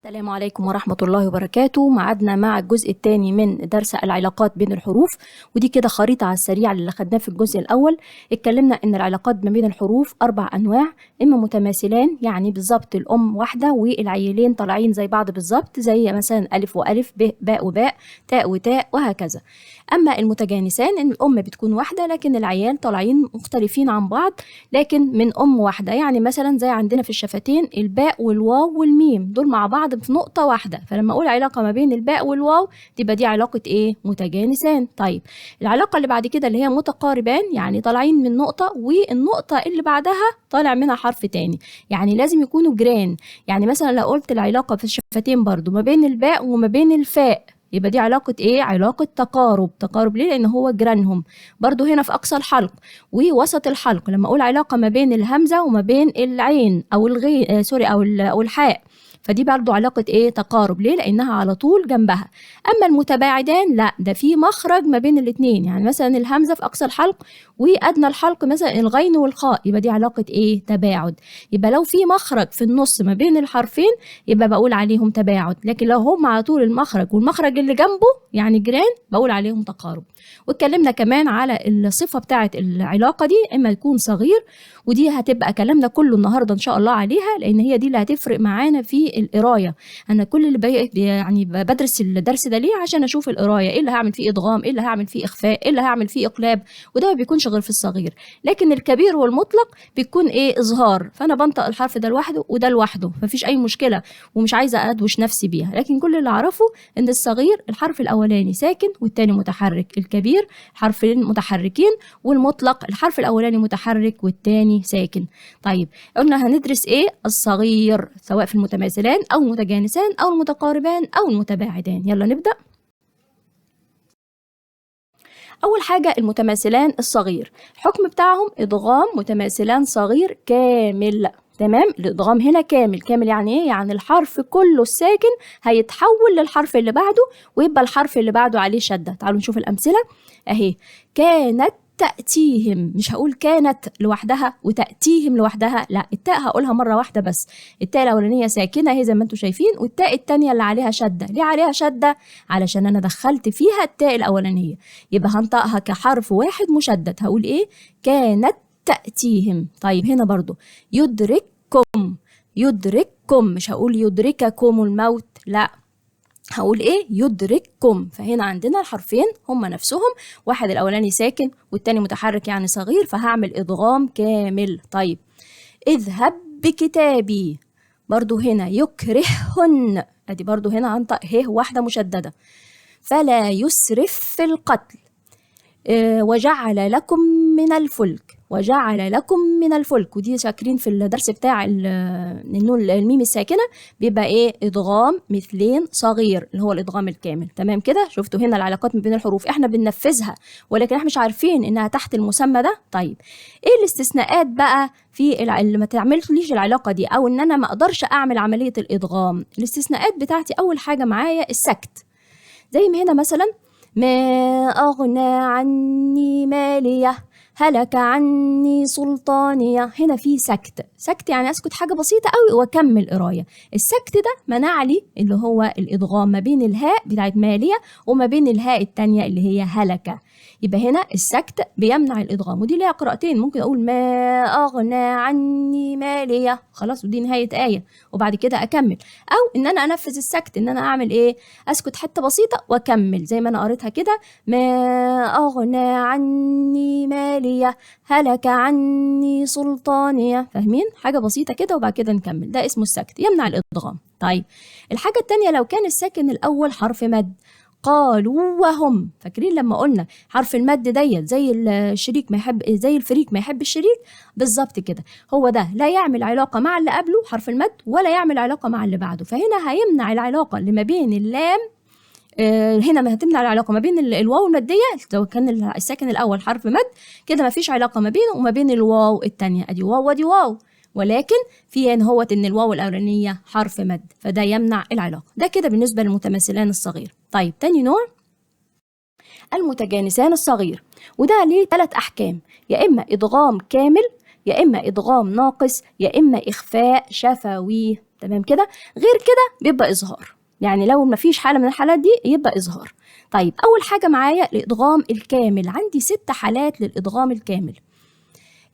السلام عليكم ورحمة الله وبركاته. معادنا مع الجزء الثاني من درس العلاقات بين الحروف، ودي كده خريطة على السريع اللي خدناه في الجزء الأول. اتكلمنا إن العلاقات ما بين الحروف 4 أنواع، إما متماثلان يعني بالظبط الأم واحدة والعيلين طالعين زي بعض بالظبط، زي مثلا ألف وألف، ب باء وباء، تاء وتاء، وهكذا. أما المتجانسان إن الأم بتكون واحدة لكن العيال طالعين مختلفين عن بعض لكن من أم واحدة، يعني مثلا زي عندنا في الشفتين الباء والواو والميم دول مع بعض في نقطة واحدة، فلما أقول علاقة ما بين الباء والواو تبقى دي علاقة إيه؟ متجانسان. طيب العلاقة اللي بعد كده اللي هي متقاربان، يعني طالعين من نقطة والنقطة اللي بعدها طالع منها حرف تاني، يعني لازم يكونوا جيران. يعني مثلا لو قلت العلاقة في الشفتين برضو ما بين الباء وما بين الفاء يبقى دي علاقة ايه؟ علاقة تقارب. تقارب ليه؟ لان هو جيرانهم. برضو هنا في اقصى الحلق ووسط الحلق لما اقول علاقة ما بين الهمزة وما بين العين او الغين او الحاء، فدي برضو علاقة ايه؟ تقارب. ليه؟ لانها على طول جنبها. اما المتباعدان لا، ده في مخرج ما بين الاتنين، يعني مثلا الهمزة في اقصى الحلق وادنى الحلق مثلا الغين والخاء، يبقى دي علاقة ايه؟ تباعد. يبقى لو في مخرج في النص ما بين الحرفين يبقى بقول عليهم تباعد، لكن لو هم على طول المخرج والمخرج اللي جنبه يعني جيران بقول عليهم تقارب. واتكلمنا كمان على الصفة بتاعة العلاقة دي، اما يكون صغير، ودي هتبقى كلامنا كله النهارده ان شاء الله عليها، لان هي دي اللي هتفرق معانا في القرايه. انا كل اللي يعني بدرس الدرس ده ليه؟ عشان اشوف القرايه ايه اللي هعمل فيه ادغام، ايه اللي هعمل فيه اخفاء، ايه اللي هعمل فيه اقلاب، وده ما بيكونش غير في الصغير. لكن الكبير والمطلق بيكون ايه؟ اظهار، فانا بنطق الحرف ده لوحده وده لوحده، مفيش اي مشكله ومش عايزه ادوش نفسي بيها. لكن كل اللي اعرفه ان الصغير الحرف الاولاني ساكن والتاني متحرك، الكبير حرفين متحركين، والمطلق الحرف الاولاني متحرك والتاني ساكن. طيب قلنا هندرس ايه؟ الصغير، سواء في المتماثلان او المتجانسان او المتقاربان او المتباعدان. يلا نبدأ. اول حاجة المتماثلان الصغير، الحكم بتاعهم ادغام متماثلان صغير كامل. تمام، الادغام هنا كامل. كامل يعني ايه؟ يعني الحرف كله الساكن هيتحول للحرف اللي بعده ويبقى الحرف اللي بعده عليه شدة. تعالوا نشوف الامثلة اهي. كانت تأتيهم، مش هقول كانت لوحدها وتأتيهم لوحدها، لا، التاء هقولها مرة واحدة بس. التاء الأولانية ساكنة اهي زي ما انتم شايفين، والتاء التانية اللي عليها شدة. ليه عليها شدة؟ علشان أنا دخلت فيها التاء الأولانية، يبقى هنطقها كحرف واحد مشدد. هقول ايه؟ كانت تأتيهم. طيب هنا برضو يدرككم، يدرككم، مش هقول يدرككم الموت، لا، هقول ايه؟ يدرككم. فهنا عندنا الحرفين هما نفسهم، واحد الاولاني ساكن والتاني متحرك يعني صغير، فهعمل ادغام كامل. طيب اذهب بكتابي، برضو هنا يكرههن، ادي برضو هنا هنطق ه واحدة مشددة. فلا يسرف في القتل. وجعل لكم من الفلك، وجعل لكم من الفلك، ودي شاكرين في الدرس بتاع النون الميم الساكنه بيبقى ايه؟ ادغام مثلين صغير اللي هو الادغام الكامل. تمام كده؟ شفتوا هنا العلاقات ما بين الحروف احنا بننفذها ولكن احنا مش عارفين انها تحت المسمى ده. طيب ايه الاستثناءات بقى في اللي ما تعملش العلاقه دي او ان انا ما اقدرش اعمل عمليه الادغام؟ الاستثناءات بتاعتي اول حاجه معايا السكت، زي ما هنا مثلا ما أغنى عني مالية، هلك عني سلطانية. هنا في سكت، سكت يعني أسكت حاجة بسيطة قوي وأكمل قراية. السكت ده منع لي اللي هو الإدغام ما بين الهاء بتاعت مالية وما بين الهاء التانية اللي هي هلك. يبقى هنا السكت بيمنع الإدغام، ودي ليها قراءتين، ممكن أقول ما أغنى عني مالية خلاص ودي نهاية آية وبعد كده أكمل، أو إن أنا أنفذ السكت إن أنا أعمل إيه؟ أسكت حتة بسيطة وأكمل زي ما أنا قريتها كده، ما أغنى عني مالية، هلك عني سلطانية. فاهمين؟ حاجة بسيطة كده وبعد كده نكمل، ده اسمه السكت يمنع الإدغام. طيب الحاجة التانية لو كان الساكن الأول حرف مد، قالوا وهم، فاكرين لما قلنا حرف المد ديت زي الشريك ما يحب، زي الفريق ما يحب الشريك بالظبط كده، هو ده لا يعمل علاقة مع اللي قبله حرف المد ولا يعمل علاقة مع اللي بعده، فهنا هيمنع العلاقة اللي ما بين اللام. هنا ما هتمنع العلاقة ما بين الواو المادية لو كان الساكن الأول حرف مد، كده ما فيش علاقة ما بينه وما بين الواو التانية، أدي واو ودي واو، ولكن في ان هو ان الواو الاولانيه حرف مد فده يمنع العلاقه. ده كده بالنسبه للمتماثلان الصغير. طيب تاني نوع المتجانسان الصغير، وده ليه 3 احكام، يا اما ادغام كامل يا إما إدغام ناقص يا إما إخفاء شفوي. تمام كده؟ غير كده بيبقى إظهار، يعني لو مفيش حالة من الحالات دي يبقى إظهار. طيب أول حاجة معايا الإدغام الكامل، عندي 6 حالات للإدغام الكامل.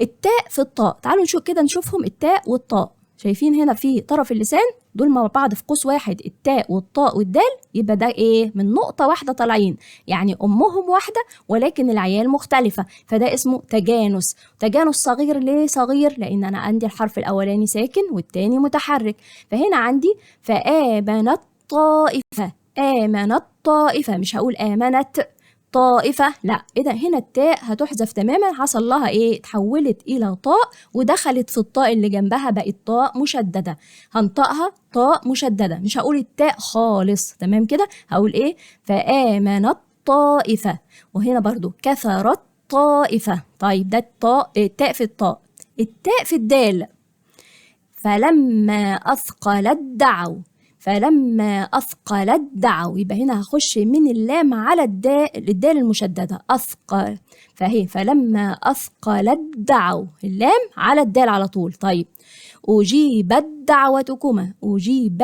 التاء في الطاء، تعالوا نشوف كده نشوفهم. التاء والطاء، شايفين هنا في طرف اللسان دول مع بعض في قوس واحد، التاء والطاء والدال، يبقى ده ايه؟ من نقطة واحدة طالعين، يعني أمهم واحدة ولكن العيال مختلفة، فده اسمه تجانس. تجانس صغير. ليه صغير؟ لأن أنا عندي الحرف الأولاني ساكن والتاني متحرك، فهنا عندي فآمنت طائفة، آمنت طائفة، مش هقول آمنت طائفة، لا، ايه ده؟ هنا التاء هتحذف تماما، حصل لها ايه؟ اتحولت الى طاء ودخلت في الطاء اللي جنبها، بقت طاء مشددة، هنطقها طاء مشددة، مش هقول التاء خالص. تمام كده؟ هقول ايه؟ فآمنت طائفة. وهنا برضو كثرت طائفة. طيب ده الطاء، التاء في الطاء. التاء في الدال، فلما أثقلت دعوا، فلما أثقلت دعوا، يبقى هنا هخش من اللام على الدال المشددة، أثقل، فهي فلما أثقلت دعوا، اللام على الدال على طول. طيب أجيبت دعوتكما، أجيب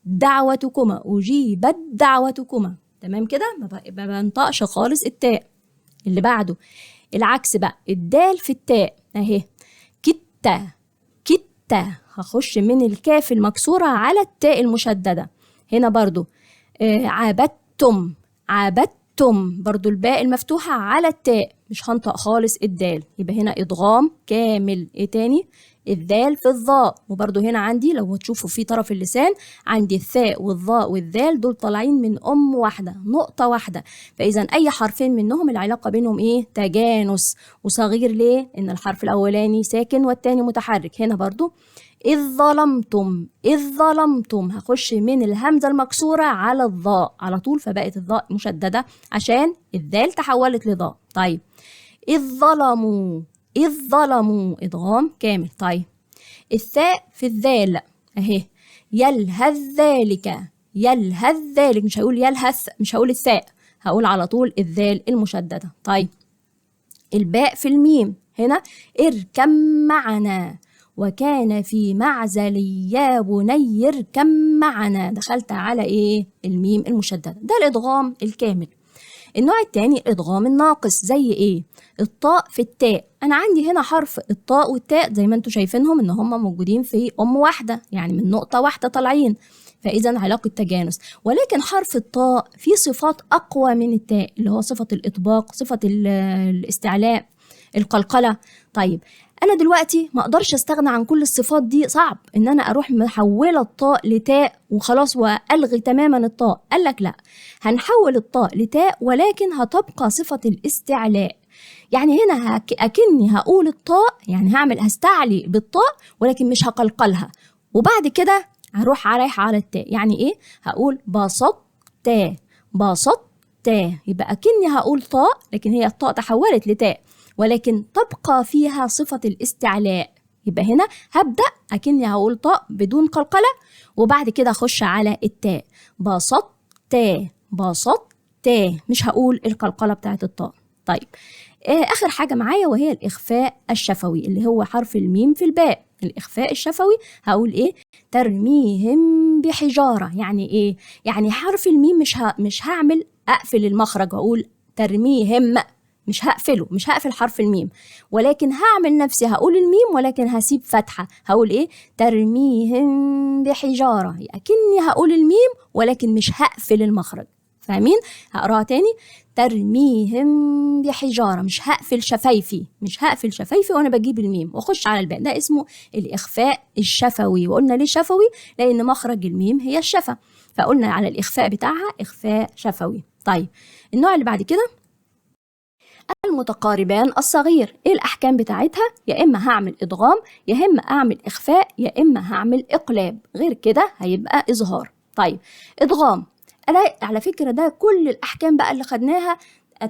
دعوتكما، أجيبت دعوتكما. تمام كده؟ ما بنطقش خالص التاء. اللي بعده العكس بقى، الدال في التاء اهي، كتا كتا، هخش من الكاف المكسورة على التاء المشددة. هنا برضو عابدتم، عابدتم، برضو الباء المفتوحة على التاء، مش هنطق خالص الدال، يبقى هنا إدغام كامل. ايه تاني؟ الذال في الظاء، وبرضو هنا عندي لو تشوفوا في طرف اللسان عندي الثاء والظاء والذال دول طالعين من أم واحدة، نقطة واحدة، فإذا أي حرفين منهم العلاقة بينهم إيه؟ تجانس. وصغير ليه؟ إن الحرف الأولاني ساكن والتاني متحرك. هنا برضو إذ ظلمتم، إذ ظلمتم، هخش من الهمزة المكسورة على الظاء على طول، فبقت الظاء مشددة عشان الذال تحولت لظاء. طيب إذ ظلموا، إذ ظلموا، إدغام كامل. طيب الثاء في الذال أهي، يلهث ذلك، يلهث ذلك، مش هقول يلهث، مش هقول الثاء، هقول على طول الذال المشددة. طيب الباء في الميم، هنا اركم معنا، وكان في معزل يا بني اركم معنا، دخلت على ايه؟ الميم المشددة. ده الإدغام الكامل. النوع الثاني الإدغام الناقص، زي ايه؟ الطاء في التاء، انا عندي هنا حرف الطاء والتاء زي ما انتم شايفينهم ان هم موجودين في ام واحدة، يعني من نقطة واحدة طالعين، فإذا علاقة تجانس. ولكن حرف الطاء فيه صفات أقوى من التاء، اللي هو صفة الإطباق، صفة الاستعلاء، القلقلة. طيب أنا دلوقتي ما أقدرش أستغنى عن كل الصفات دي، صعب إن أنا أروح محولة الطاء لتاء وخلاص وألغي تماما الطاء. قال لك لا، هنحول الطاء لتاء ولكن هتبقى صفة الاستعلاء. يعني هنا أكني هقول الطاء، يعني هستعلي بالطاء ولكن مش هقلقلها، وبعد كده هروح رايحة على التاء. يعني إيه؟ هقول بسطت، بسطت، يبقى أكني هقول طاء لكن هي الطاء تحولت لتاء ولكن تبقى فيها صفة الاستعلاء. يبقى هنا هبدأ أكني هقول طاء بدون قلقلة وبعد كده أخش على التاء، بسطت، بسطت، مش هقول القلقلة بتاعت الطاء. طيب آخر حاجة معايا وهي الإخفاء الشفوي اللي هو حرف الميم في الباء. الإخفاء الشفوي هقول إيه؟ ترميهم بحجارة. يعني إيه؟ يعني حرف الميم مش هعمل أقفل المخرج وأقول ترميهم، مش هقفله، مش هقفل حرف الميم، ولكن هعمل نفسي هقول الميم ولكن هسيب فتحة، هقول إيه؟ ترميهم بحجارة، أكني هقول الميم ولكن مش هقفل المخرج. فاهمين؟ هقراها تاني، ترميهم بحجارة، مش هقفل شفايفي، مش هقفل شفايفي وأنا بجيب الميم وأخش على الباء. ده اسمه الإخفاء الشفوي. وقلنا ليه شفوي؟ لأن مخرج الميم هي الشفة، فقلنا على الإخفاء بتاعها إخفاء شفوي. طيب النوع اللي بعد كده المتقاربان الصغير. ايه الاحكام بتاعتها؟ يا اما هعمل ادغام يا اما اعمل اخفاء يا اما هعمل اقلاب، غير كده هيبقى اظهار. طيب ادغام، انا على فكره ده كل الاحكام بقى اللي خدناها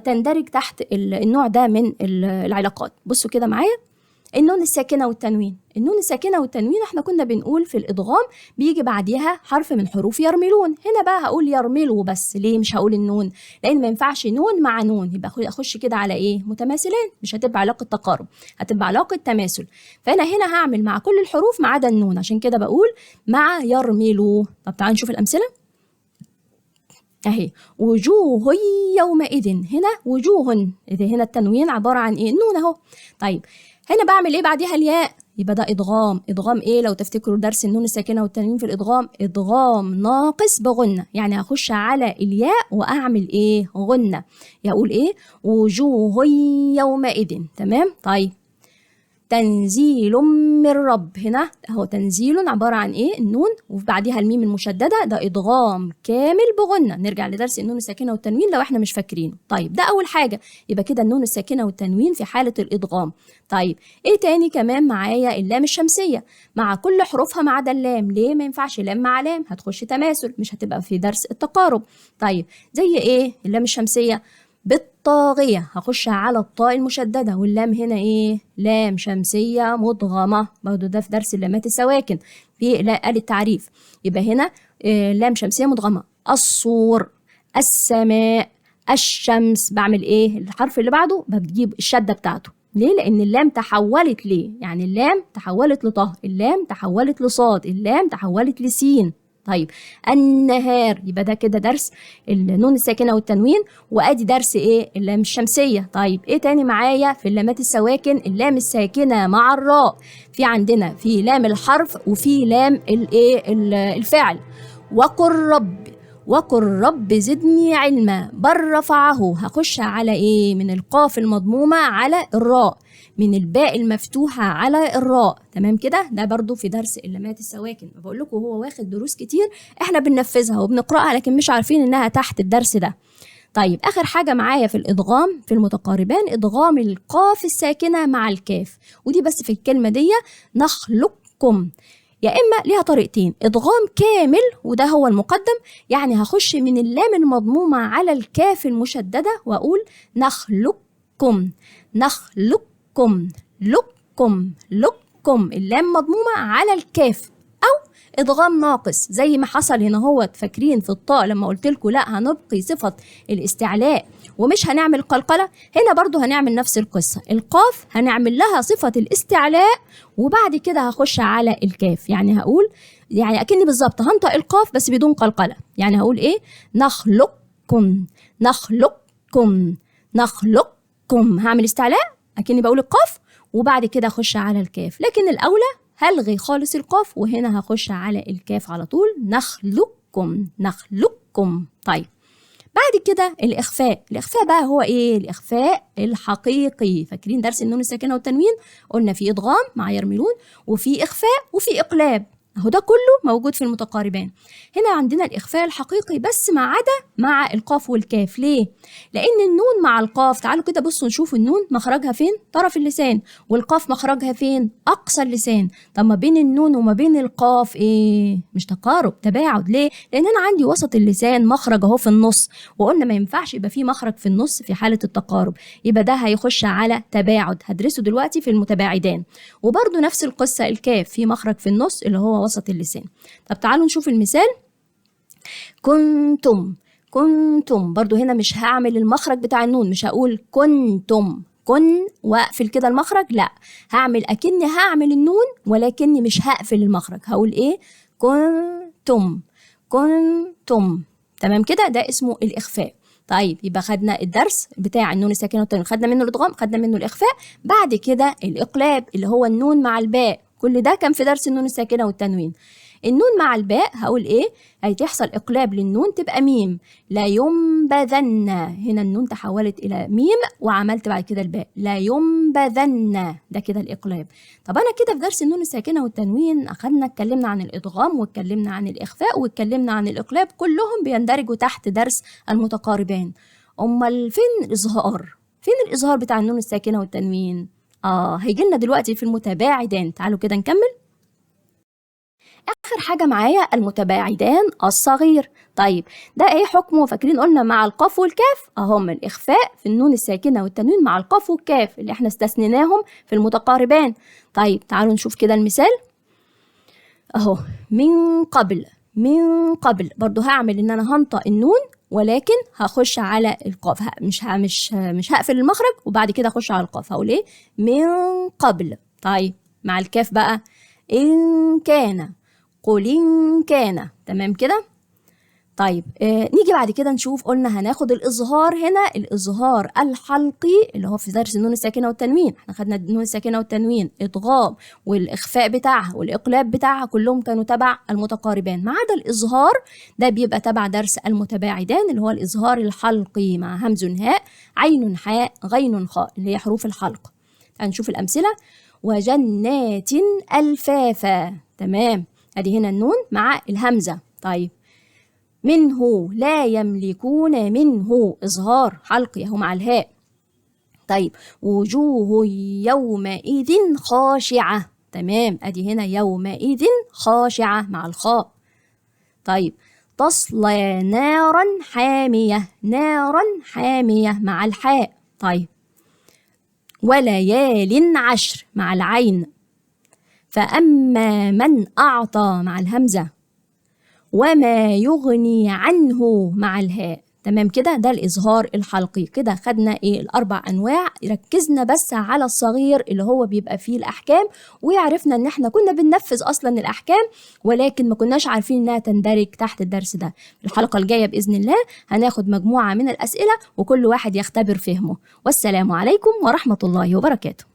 تندرج تحت النوع ده من العلاقات. بصوا كده معايا، النون الساكنة والتنوين. النون الساكنة والتنوين احنا كنا بنقول في الإدغام بيجي بعديها حرف من حروف يرملون. هنا بقى هقول يرملوا بس. ليه مش هقول النون؟ لأن ما ينفعش نون مع نون، يبقى أخش كده على إيه؟ متماثلين، مش هتبقى علاقة تقارب، هتبقى علاقة تماثل. فأنا هنا هعمل مع كل الحروف ما عدا النون، عشان كده بقول مع يرملوا. طب تعالوا نشوف الأمثلة اهي. وجوه يومئذ، هنا وجوه، هنا التنوين عبارة عن ايه؟ النون اهو. طيب هنا بعمل ايه بعديها؟ الياء، يبقى ده ادغام. ادغام ايه لو تفتكروا درس النون الساكنه والتنوين في الادغام؟ ادغام ناقص بغنه، يعني هخش على الياء واعمل ايه؟ غنه. يقول ايه؟ وجوه يومئذ. تمام. طيب تنزيل من رب، هنا اهو تنزيل عباره عن ايه؟ النون وبعديها الميم المشدده، ده ادغام كامل بغنه. نرجع لدرس النون الساكنه والتنوين لو احنا مش فاكرينه. طيب ده اول حاجه، يبقى كده النون الساكنه والتنوين في حاله الادغام. طيب ايه تاني كمان معايا؟ اللام الشمسيه مع كل حروفها ما عدا اللام. ليه ما ينفعش لام مع لام؟ هتخش تماثل، مش هتبقى في درس التقارب. طيب زي ايه اللام الشمسيه؟ بالطاغية، هخش على الطاء المشددة، واللام هنا ايه؟ لام شمسية مدغمة، برضه ده في درس اللامات السواكن في آل التعريف. يبقى هنا لام شمسية مدغمة. الصور، السماء، الشمس، بعمل ايه؟ الحرف اللي بعده بجيب الشدة بتاعته. ليه؟ لأن اللام تحولت ليه؟ يعني اللام تحولت لطه، اللام تحولت لصاد، اللام تحولت لسين. طيب النهار، يبقى ده كده درس النون الساكنه والتنوين، وادي درس ايه؟ اللام الشمسيه. طيب ايه تاني معايا في اللامات السواكن؟ اللام الساكنه مع الراء. في عندنا في لام الحرف وفي لام الايه؟ الفعل. وقل رب، وقل رب زدني علما، بل رفعه، هخش على ايه؟ من القاف المضمومه على الراء، من الباء المفتوحة على الراء. تمام كده؟ ده برضو في درس اللامات السواكن. بقول لكم هو واخد دروس كتير احنا بننفذها وبنقرأها لكن مش عارفين انها تحت الدرس ده. طيب آخر حاجة معايا في الإدغام في المتقاربان، إدغام القاف الساكنة مع الكاف، ودي بس في الكلمة دي نخلقكم. يا إما ليها طريقتين، إدغام كامل وده هو المقدم، يعني هخش من اللام المضمومة على الكاف المشددة وأقول نخلقكم، نخلقكم، لكم، لكم، اللام مضمومة على الكاف. أو إدغام ناقص زي ما حصل هنا هو، فاكرين في الطاء لما قلت لكم لا هنبقي صفة الاستعلاء ومش هنعمل قلقلة؟ هنا برضو هنعمل نفس القصة، القاف هنعمل لها صفة الاستعلاء وبعد كده هخش على الكاف. يعني هقول يعني أكني بالظبط هنطق القاف بس بدون قلقلة. يعني هقول إيه؟ نخلقكم، نخلقكم، نخلقكم، هعمل استعلاء أكني بقول القاف وبعد كده أخش على الكاف، لكن الأولى هلغي خالص القاف وهنا هخش على الكاف على طول، نخلقكم، نخلقكم. طيب بعد كده الإخفاء. الإخفاء بقى هو إيه؟ الإخفاء الحقيقي. فاكرين درس النون الساكنة والتنوين؟ قلنا في إدغام مع يرملون وفي إخفاء وفي إقلاب، أهو ده كله موجود في المتقاربان. هنا عندنا الإخفاء الحقيقي بس ما عدا مع القاف والكاف. ليه؟ لأن النون مع القاف، تعالوا كده بصوا نشوف النون مخرجها فين؟ طرف اللسان، والقاف مخرجها فين؟ أقصى اللسان. طب ما بين النون وما بين القاف إيه؟ مش تقارب، تباعد. ليه؟ لأن أنا عندي وسط اللسان مخرج أهو في النص، وقلنا ما ينفعش يبقى فيه مخرج في النص في حالة التقارب، يبقى ده هيخش على تباعد، هدرسه دلوقتي في المتباعدان. وبرضو نفس القصة الكاف في مخرج في النص اللي هو وسط اللسان. طب تعالوا نشوف المثال. كنتم، كنتم، برضو هنا مش هعمل المخرج بتاع النون، مش هقول كنتم كن واقفل كده المخرج، لا هعمل اكني هعمل النون ولكني مش هقفل المخرج. هقول ايه؟ كنتم، كنتم. تمام كده؟ ده اسمه الإخفاء. طيب يبقى خدنا الدرس بتاع النون الساكنة والتنوين، خدنا منه الإدغام، خدنا منه الإخفاء، بعد كده الإقلاب اللي هو النون مع الباء. كل ده كان في درس النون الساكنة والتنوين. النون مع الباء هقول ايه؟ هيتحصل اقلاب للنون تبقى ميم، لا ينبذن، هنا النون تحولت الى ميم وعملت بعد كده الباء، لا ينبذن، ده كده الاقلاب. طب انا كده في درس النون الساكنه والتنوين اخدنا اتكلمنا عن الادغام واتكلمنا عن الاخفاء واتكلمنا عن الاقلاب، كلهم بيندرجوا تحت درس المتقاربان. امال فين الاظهار؟ فين الاظهار بتاع النون الساكنه والتنوين؟ هيجي لنا دلوقتي في المتباعدان. تعالوا كده نكمل. آخر حاجة معايا المتباعدان الصغير. طيب ده ايه حكمه؟ فاكرين قلنا مع القاف والكاف اهم الإخفاء في النون الساكنة والتنوين مع القاف والكاف اللي احنا استثنيناهم في المتقاربان. طيب تعالوا نشوف كده المثال اهو. من قبل، من قبل برضو هعمل ان انا هنطق النون ولكن هخش على القاف، مش هقفل المخرج وبعد كده اخش على القاف. هقول ايه؟ من قبل. طيب مع الكاف بقى ان كان، قل إن كان. تمام كده؟ طيب نيجي بعد كده نشوف. قلنا هناخد الإظهار هنا، الإظهار الحلقي اللي هو في درس النون الساكنة والتنوين. احنا خدنا النون الساكنة والتنوين إدغام والإخفاء بتاعها والإقلاب بتاعها كلهم كانوا تبع المتقاربان، ما عدا الإظهار ده بيبقى تبع درس المتباعدان اللي هو الإظهار الحلقي مع همز هاء عين حاء غين خاء اللي هي حروف الحلق. هنشوف الأمثلة. وجنات ألفافا. تمام، ادي هنا النون مع الهمزة. طيب منه لا يملكون، منه إظهار حلقي اهو مع الهاء. طيب وجوه يومئذ خاشعة. تمام، ادي هنا يومئذ خاشعة مع الخاء. طيب تصلى نارا حامية، نارا حامية مع الحاء. طيب وليال عشر مع العين. فأما من أعطى مع الهمزة. وما يغني عنه مع الهاء. تمام كده؟ ده الإظهار الحلقي. كده خدنا ايه؟ الأربع أنواع. ركزنا بس على الصغير اللي هو بيبقى فيه الأحكام، ويعرفنا إن احنا كنا بننفذ أصلا الأحكام ولكن ما كناش عارفين إنها تندرج تحت الدرس ده. الحلقة الجاية بإذن الله هناخد مجموعة من الأسئلة وكل واحد يختبر فهمه. والسلام عليكم ورحمة الله وبركاته.